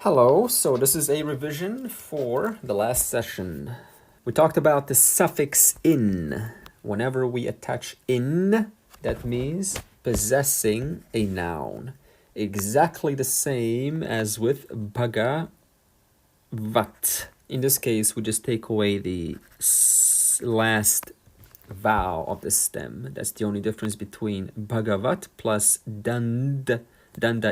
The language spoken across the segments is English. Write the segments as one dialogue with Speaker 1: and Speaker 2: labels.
Speaker 1: Hello, so this is a revision for the last session. We talked about the suffix in. Whenever we attach in, that means possessing a noun. Exactly the same as with bhagavat. In this case, we just take away the last vowel of the stem. That's the only difference between bhagavat plus danda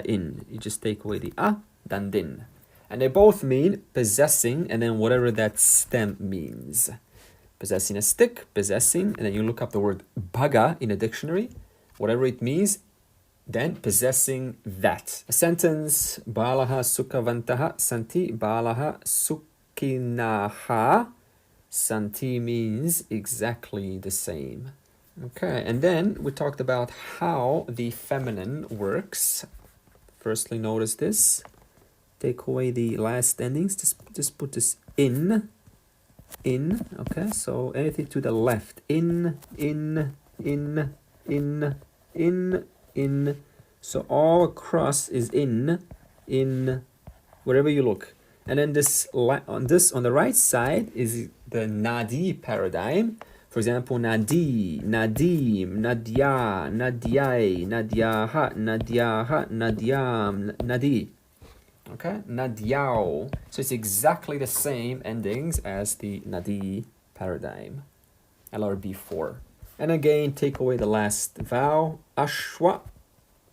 Speaker 1: in. You just take away the a, dandin. And they both mean possessing and then whatever that stem means. Possessing a stick, possessing, and then you look up the word bhaga in a dictionary, whatever it means, then possessing that. A sentence, balaha sukhavantaha santi, balaha sukhinaha santi means exactly the same. Okay, and then we talked about how the feminine works. Firstly, notice this. Take away the last endings. Just put this in. Okay, so anything to the left. In. So all across is in, wherever you look. And then on the right side is the nadi paradigm. For example, nadi, nadim, nadia, nadiai, nadiaha, nadiam, nadi. Okay, nadiao. So it's exactly the same endings as the nadi paradigm, LRB4. And again, take away the last vowel, ashwa,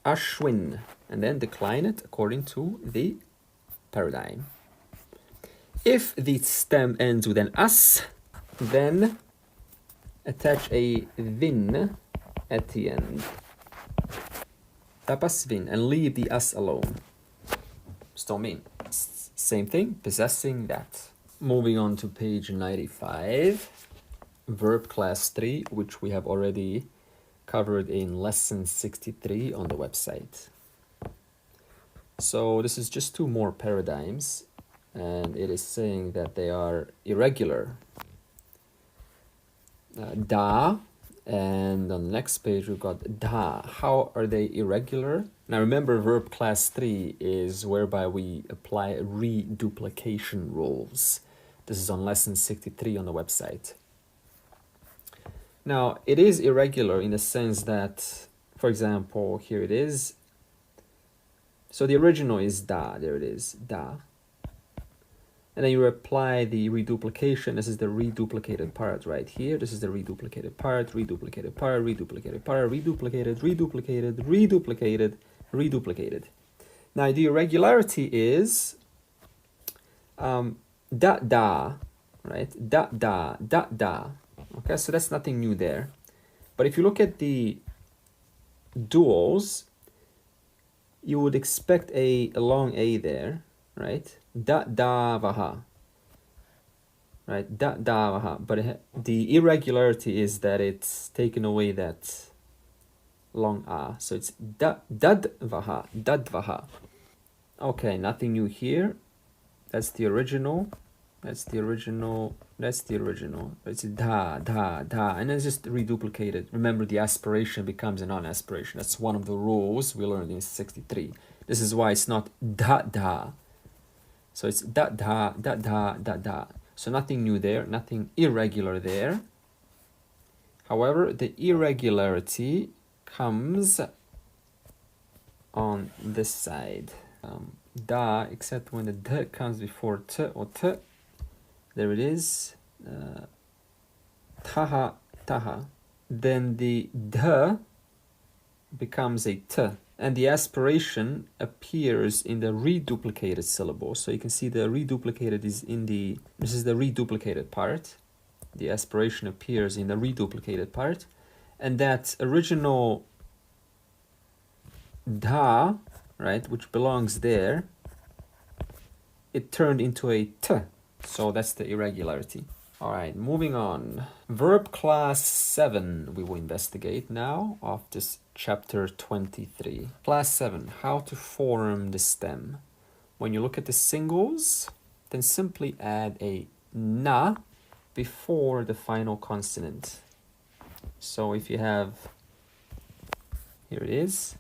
Speaker 1: ashwin, and then decline it according to the paradigm. If the stem ends with an as, then attach a vin at the end. Tapas vin, and leave the as alone. Still mean same thing, possessing that. Moving on to page 95, verb class 3, which we have already covered in lesson 63 on the website. So this is just two more paradigms, and it is saying that they are irregular. Da, and on the next page we've got da. How are they irregular? Now remember, verb class 3 is whereby we apply reduplication rules. This is on lesson 63 on the website. Now it is irregular in the sense that, for example, here it is. So the original is da, there it is, da. And then you apply the reduplication. This is the reduplicated part right here. This is the reduplicated part, reduplicated part, reduplicated part, reduplicated, reduplicated, reduplicated, reduplicated. Now the irregularity is da, right? Da. Okay, so that's nothing new there. But if you look at the duals, you would expect a long A there, right? Da-vaha, right? Da-vaha. But the irregularity is that it's taken away that long A. So it's dadvaha. Okay, nothing new here. That's the original. It's da. And it's just reduplicated. Remember, the aspiration becomes a non-aspiration. That's one of the rules we learned in 63. This is why it's not da. So it's da. So nothing new there, nothing irregular there. However, the irregularity comes on this side. Da, except when the d comes before t or t. There it is. Taha. Then the d becomes a t. And the aspiration appears in the reduplicated syllable. So you can see the reduplicated is this is the reduplicated part. The aspiration appears in the reduplicated part. And that original da, right, which belongs there, it turned into a t. So that's the irregularity. All right, moving on. Verb class 7 we will investigate now of this chapter 23. Class 7, how to form the stem. When you look at the singles, then simply add a na before the final consonant. So if you have, here it is,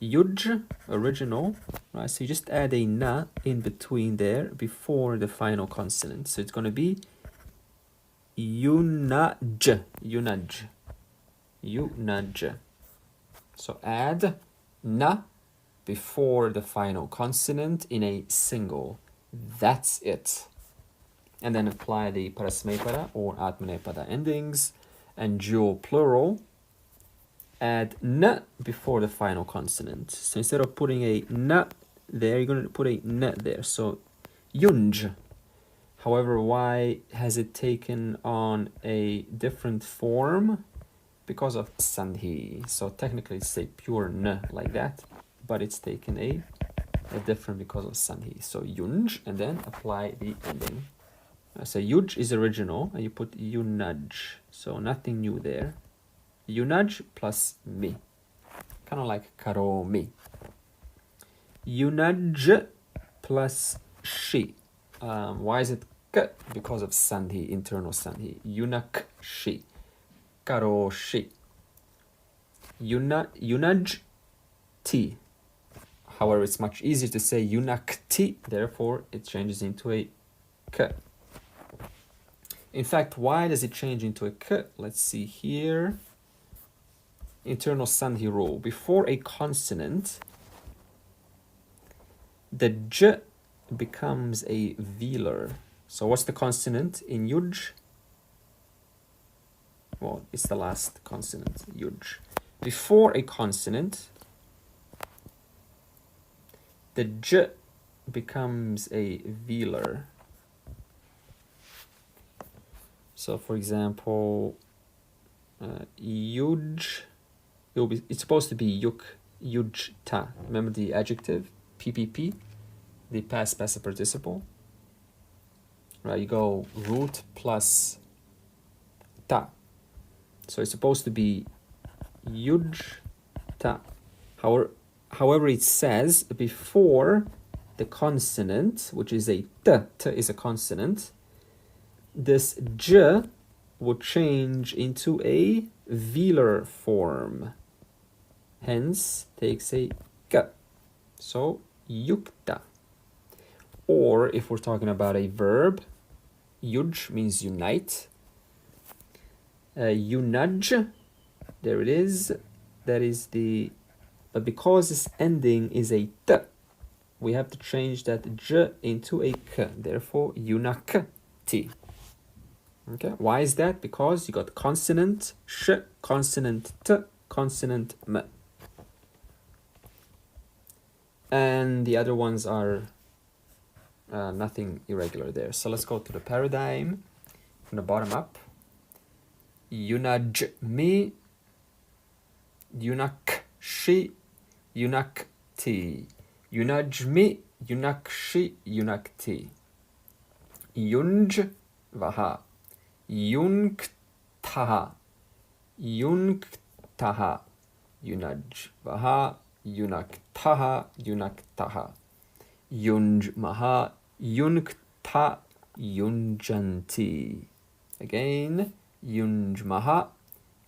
Speaker 1: yuj, original, right? So you just add a na in between there before the final consonant. So it's going to be yunaj, yunaj, yunaj. So add na before the final consonant in a single. That's it. And then apply the parasmapada or atmanepada endings, and dual plural. Add n before the final consonant. So instead of putting a n there, you're going to put a n there. So yunj. However, why has it taken on a different form? Because of sandhi. So technically it's a pure n like that, but it's taken a different because of sandhi. So yunj, and then apply the ending. So yuj is original, and you put yunaj. So nothing new there. Yunaj plus mi. Kind of like karomi. Yunaj plus shi. Why is it k? Because of sandhi, internal sandhi. Yunak shi. Karoshi. Yunaj ti. However, it's much easier to say yunakti, therefore it changes into a k. In fact, why does it change into a k? Let's see here. Internal sandhi rule. Before a consonant, the j becomes a velar. So what's the consonant in yuj? Well, it's the last consonant, yuj. Before a consonant, the j becomes a velar. So, for example, yuj, it's supposed to be yuk, yuj, ta. Remember the adjective, ppp, the past passive participle? Right, you go root plus ta. So it's supposed to be yuj, ta. However, it says before the consonant, which is a t is a consonant, this j would change into a velar form. Hence, takes a k. So, yukta. Or, if we're talking about a verb, yuj means unite. Yunaj, there it is. That is the... But because this ending is a t, we have to change that j into a k. Therefore, yunakti. Okay, why is that? Because you got consonant sh, consonant t, consonant m. And the other ones are nothing irregular there. So let's go to the paradigm from the bottom up. Yunajmi, yunakshi, yunakti. Yunajmi, yunakshi, yunakti. Yunj vaha. Yunktaha, yunktaha, yunajvaha, yunaktaha, yunaktaha, yunjmaha, yunkta, yunjanti. Again, yunjmaha,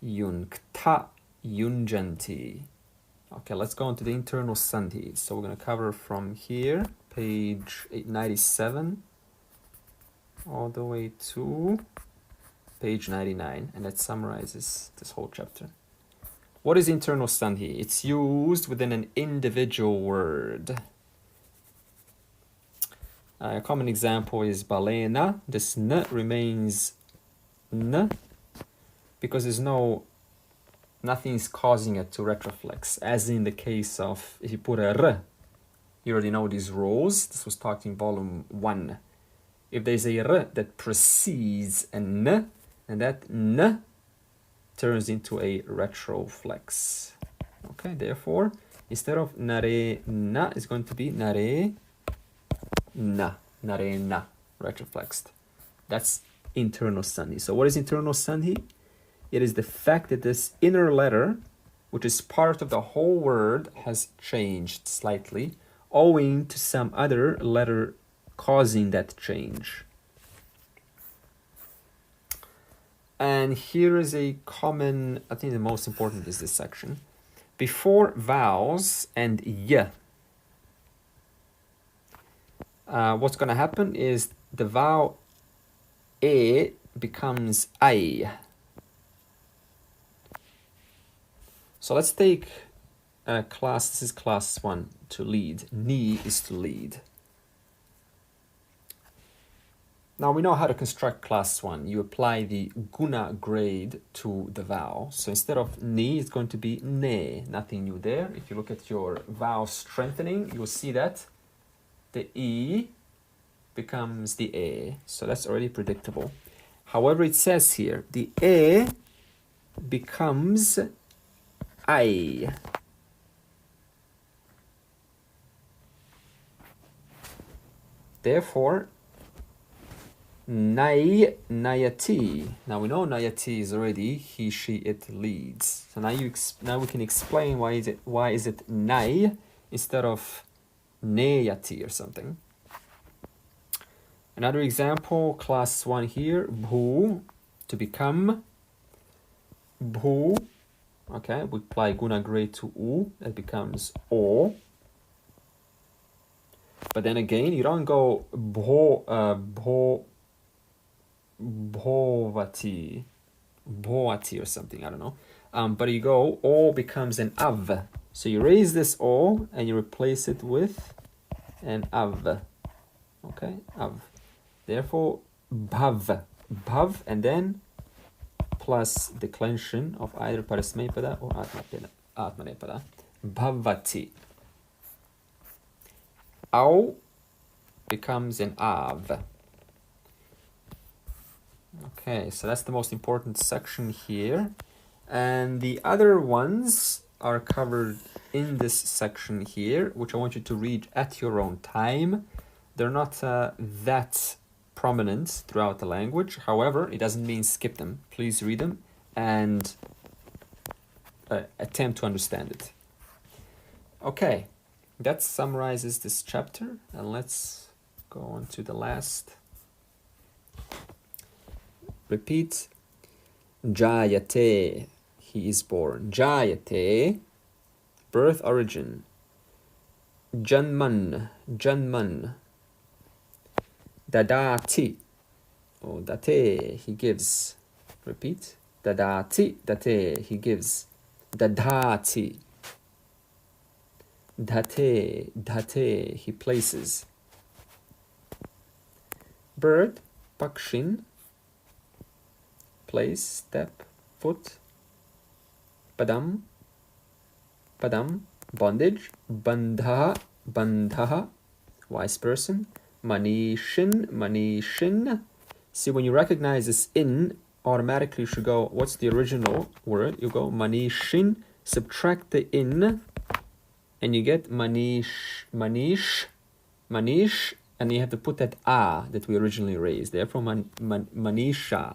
Speaker 1: yunkta, yunjanti. Okay, let's go into the internal sandhi. So we're going to cover from here, page 897, all the way to page 99, and that summarizes this whole chapter. What is internal sandhi? It's used within an individual word. A common example is balena. This n remains n because there's nothing is causing it to retroflex, as in the case of if you put a r. You already know these rules. This was taught in volume 1. If there's a r that precedes an n, and that n turns into a retroflex. Okay, therefore, instead of nare na, it's going to be nare na, nare na, retroflexed. That's internal sandhi. So what is internal sandhi? It is the fact that this inner letter, which is part of the whole word, has changed slightly, owing to some other letter causing that change. And here is a common, I think the most important is this section. before vowels and y, what's going to happen is the vowel e becomes I. So let's take class, this is class 1, to lead. Ni is to lead. Now we know how to construct class 1. You apply the guna grade to the vowel. So instead of ni, it's going to be ne. Nothing new there. If you look at your vowel strengthening, you will see that the e becomes the e. So that's already predictable. However, it says here, the e becomes I. Therefore, Nai, nayati. Now we know nayati is already he, she, it leads. So now we can explain why is it nai instead of neyati or something. Another example, class 1 here, bhu, to become bhu. Okay, we apply guna grade to u, that becomes o. But then again, you don't go bhovati or something, I don't know. But you go, o becomes an av. So you raise this o and you replace it with an av. Okay, av. Therefore, bhav, and then plus declension of either parasmapada or atmanepada. Bhavati. Au becomes an av. Okay, so that's the most important section here. And the other ones are covered in this section here, which I want you to read at your own time. They're not that prominent throughout the language. However, it doesn't mean skip them. Please read them and attempt to understand it. Okay, that summarizes this chapter, and let's go on to the last. Repeat. Jayate, he is born. Jayate, birth origin. Janman, Dadati, or date, he gives. Repeat. Dadati, date, he gives. Dadati. Date, he places. Bird, pakshin, place, step, foot. Padam, bondage. Bandha, wise person. Manishin. See, when you recognize this in, automatically you should go, what's the original word? You go manishin, subtract the in, and you get manish, and you have to put that a that we originally raised. Therefore, manisha.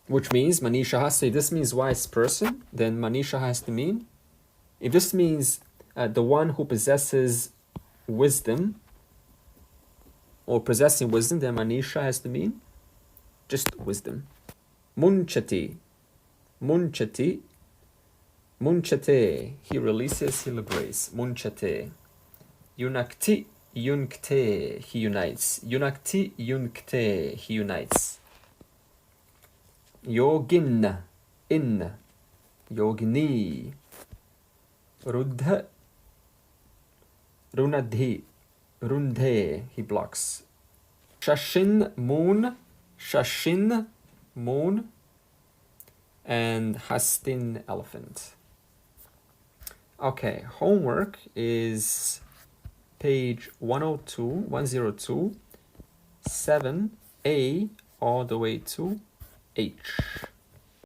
Speaker 1: Which means manisha. So if this means wise person, then manisha has to mean. If this means the one who possesses wisdom or possessing wisdom, then manisha has to mean just wisdom. Munchati, he releases, he liberates. Munchate. Yunakti, yunkte, he unites. Yunakti, yunkte, he unites. Yogin, in. Yogini. Rudha, runadhi, rundhe, he blocks. Shashin, moon, and hastin, elephant. Okay, homework is page 102, 7A all the way to H.